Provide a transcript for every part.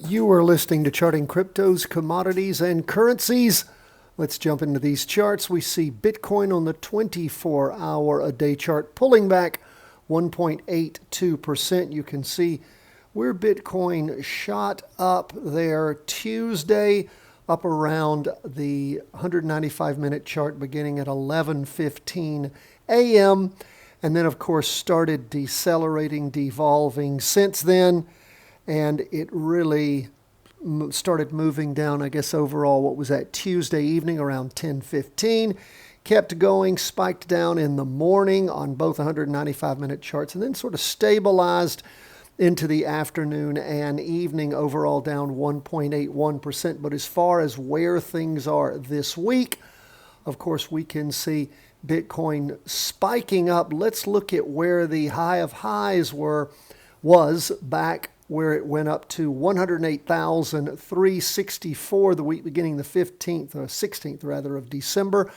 You are listening to Charting Cryptos, Commodities, and Currencies. Let's jump into these charts. We see Bitcoin on the 24-hour a day chart pulling back 1.82%. You can see where Bitcoin shot up there Tuesday, up around the 195-minute chart beginning at 11:15 a.m. And then, of course, started decelerating, devolving since then. And it really started moving down, I guess, overall, what was that, Tuesday evening around 10:15. Kept going, spiked down in the morning on both 195-minute charts, and then sort of stabilized into the afternoon and evening, overall down 1.81%. But as far as where things are this week, of course, we can see Bitcoin spiking up. Let's look at where the high of highs was back where it went up to 108,364 the week beginning the 16th of December.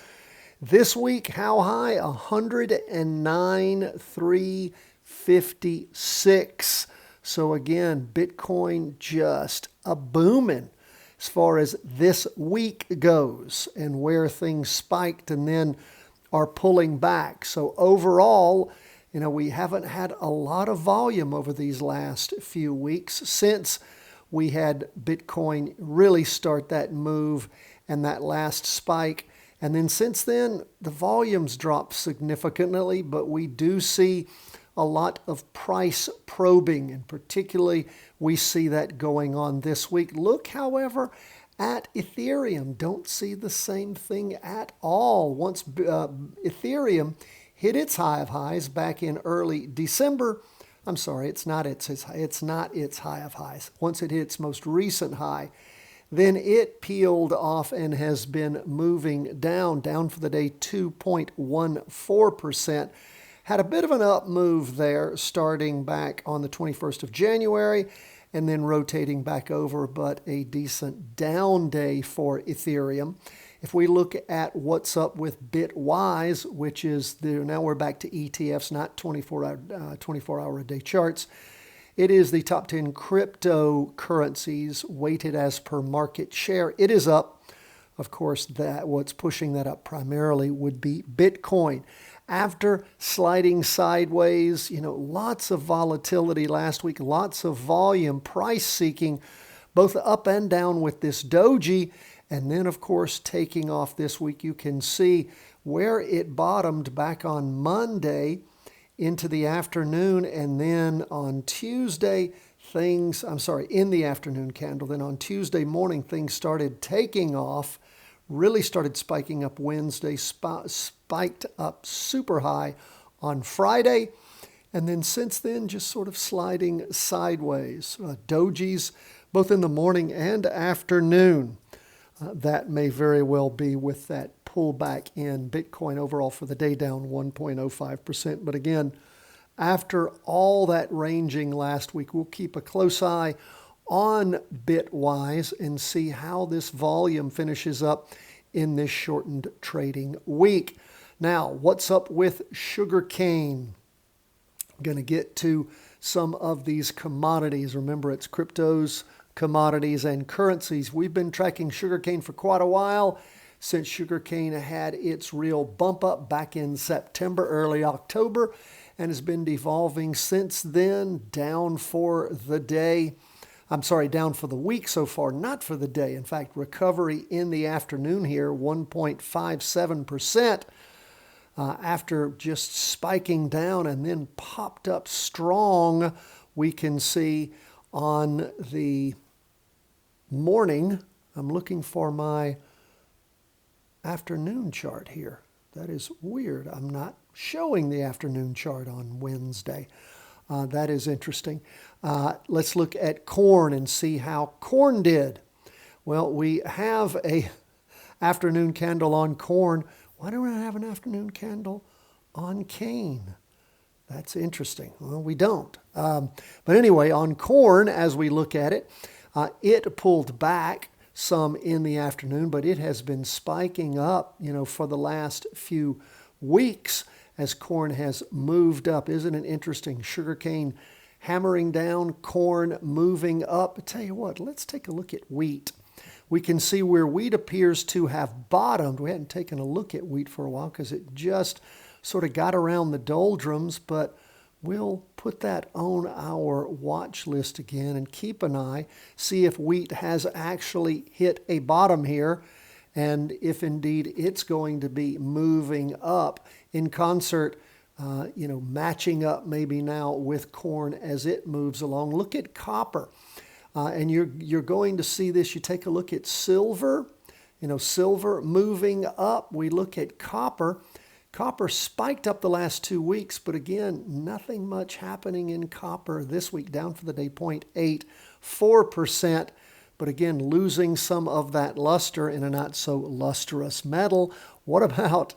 This week, how high? 109,356. So again, Bitcoin just a booming as far as this week goes and where things spiked and then are pulling back. So overall, we haven't had a lot of volume over these last few weeks since we had Bitcoin really start that move and that last spike. And then since then, the volumes dropped significantly, but we do see a lot of price probing, and particularly we see that going on this week. Look, however, at Ethereum. Don't see the same thing at all. Once Ethereum hit its high of highs back in early December. I'm sorry, it's not its high of highs. Once it hit its most recent high, then it peeled off and has been moving down for the day 2.14%. Had a bit of an up move there starting back on the 21st of January and then rotating back over, but a decent down day for Ethereum. If we look at what's up with Bitwise, which is now we're back to ETFs, not 24-hour a day charts. It is the top 10 cryptocurrencies weighted as per market share. It is up. Of course, what's pushing that up primarily would be Bitcoin. After sliding sideways, lots of volatility last week, lots of volume, price seeking, both up and down with this doji. And then, of course, taking off this week, you can see where it bottomed back on Monday into the afternoon. And then on Tuesday, in the afternoon candle. Then on Tuesday morning, things started taking off, really started spiking up Wednesday, spiked up super high on Friday. And then since then, just sort of sliding sideways. Dojis, both in the morning and afternoon. That may very well be with that pullback in Bitcoin overall for the day down 1.05%. But again, after all that ranging last week, we'll keep a close eye on Bitwise and see how this volume finishes up in this shortened trading week. Now, what's up with sugarcane? I'm going to get to some of these commodities. Remember, it's cryptos, commodities, and currencies. We've been tracking sugarcane for quite a while, since sugarcane had its real bump up back in September, early October, and has been devolving since then, down for the week so far, not for the day. In fact, recovery in the afternoon here, 1.57%, after just spiking down and then popped up strong. We can see on the morning, I'm looking for my afternoon chart here. That is weird. I'm not showing the afternoon chart on Wednesday. That is interesting. Let's look at corn and see how corn did. Well, we have a afternoon candle on corn. Why don't I have an afternoon candle on cane? That's interesting. Well, we don't. But anyway, on corn, as we look at it, it pulled back some in the afternoon, but it has been spiking up, for the last few weeks as corn has moved up. Isn't it interesting? Sugarcane hammering down, corn moving up. I tell you what, let's take a look at wheat. We can see where wheat appears to have bottomed. We hadn't taken a look at wheat for a while because it just sort of got around the doldrums, but we'll put that on our watch list again and keep an eye, see if wheat has actually hit a bottom here, and if indeed it's going to be moving up in concert, matching up maybe now with corn as it moves along. Look at copper. And you're going to see this. You take a look at silver, silver moving up. We look at copper. Copper spiked up the last 2 weeks, but again, nothing much happening in copper this week, down for the day 0.84%. But again, losing some of that luster in a not so lustrous metal. What about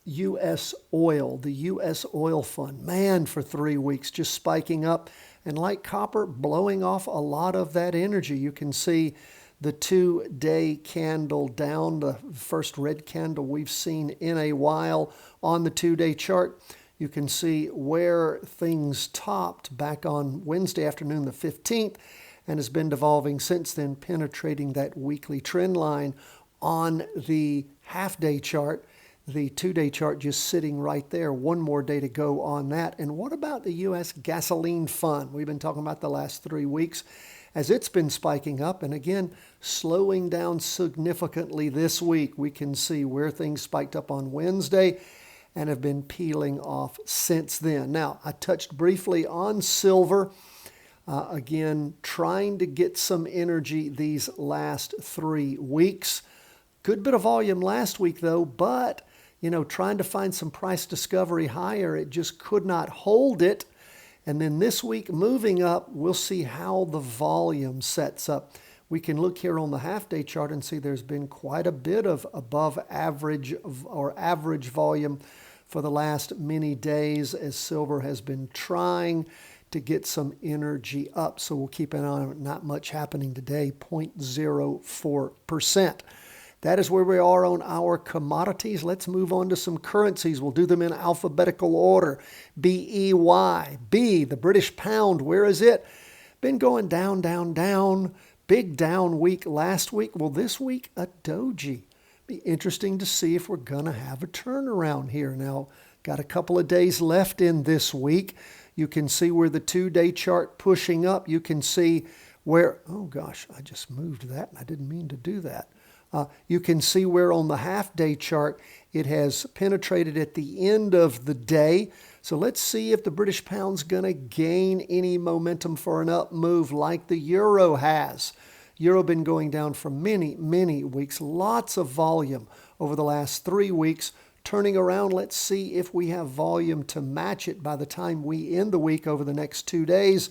U.S. oil, the U.S. oil fund? Man, for 3 weeks, just spiking up. And like copper, blowing off a lot of that energy. You can see the 2-day candle down, the first red candle we've seen in a while on the 2-day chart. You can see where things topped back on Wednesday afternoon, the 15th, and has been devolving since then, penetrating that weekly trend line on the half-day chart. The 2-day chart just sitting right there. One more day to go on that. And what about the U.S. gasoline fund? We've been talking about the last 3 weeks as it's been spiking up and again slowing down significantly this week. We can see where things spiked up on Wednesday and have been peeling off since then. Now, I touched briefly on silver. Again, trying to get some energy these last 3 weeks. Good bit of volume last week though, but trying to find some price discovery higher, it just could not hold it. And then this week, moving up, we'll see how the volume sets up. We can look here on the half-day chart and see there's been quite a bit of above average or average volume for the last many days as silver has been trying to get some energy up. So we'll keep an eye on it. Not much happening today, 0.04%. That is where we are on our commodities. Let's move on to some currencies. We'll do them in alphabetical order. BEY. B, the British pound. Where is it? Been going down, down, down. Big down week last week. Well, this week, a doji. Be interesting to see if we're going to have a turnaround here. Now, got a couple of days left in this week. You can see where the 2-day chart pushing up. You can see where, oh gosh, I just moved that and I didn't mean to do that. You can see where on the half-day chart it has penetrated at the end of the day. So let's see if the British pound's going to gain any momentum for an up move like the euro has. Euro been going down for many, many weeks. Lots of volume over the last 3 weeks. Turning around, let's see if we have volume to match it by the time we end the week over the next 2 days.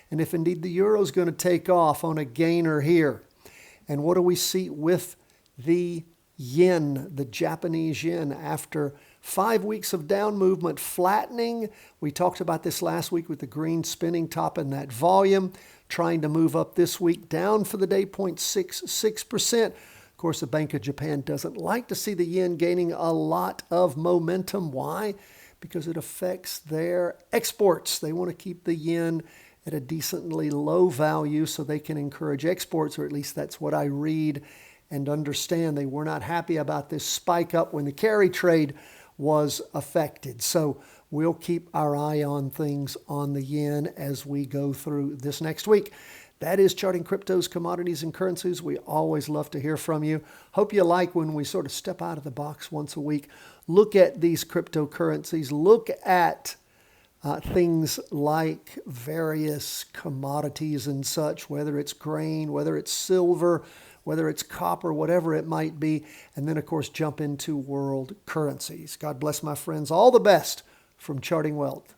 And if indeed the euro's going to take off on a gainer here. And what do we see with the yen, the Japanese yen, after 5 weeks of down movement flattening? We talked about this last week with the green spinning top and that volume, trying to move up this week, down for the day 0.66%. Of course, the Bank of Japan doesn't like to see the yen gaining a lot of momentum. Why? Because it affects their exports. They want to keep the yen at a decently low value so they can encourage exports, or at least that's what I read and understand. They were not happy about this spike up when the carry trade was affected. So we'll keep our eye on things on the yen as we go through this next week. That is Charting Cryptos, Commodities, and Currencies. We always love to hear from you. Hope you like when we sort of step out of the box once a week. Look at these cryptocurrencies. Look at things like various commodities and such, whether it's grain, whether it's silver, whether it's copper, whatever it might be. And then, of course, jump into world currencies. God bless, my friends. All the best from Charting Wealth.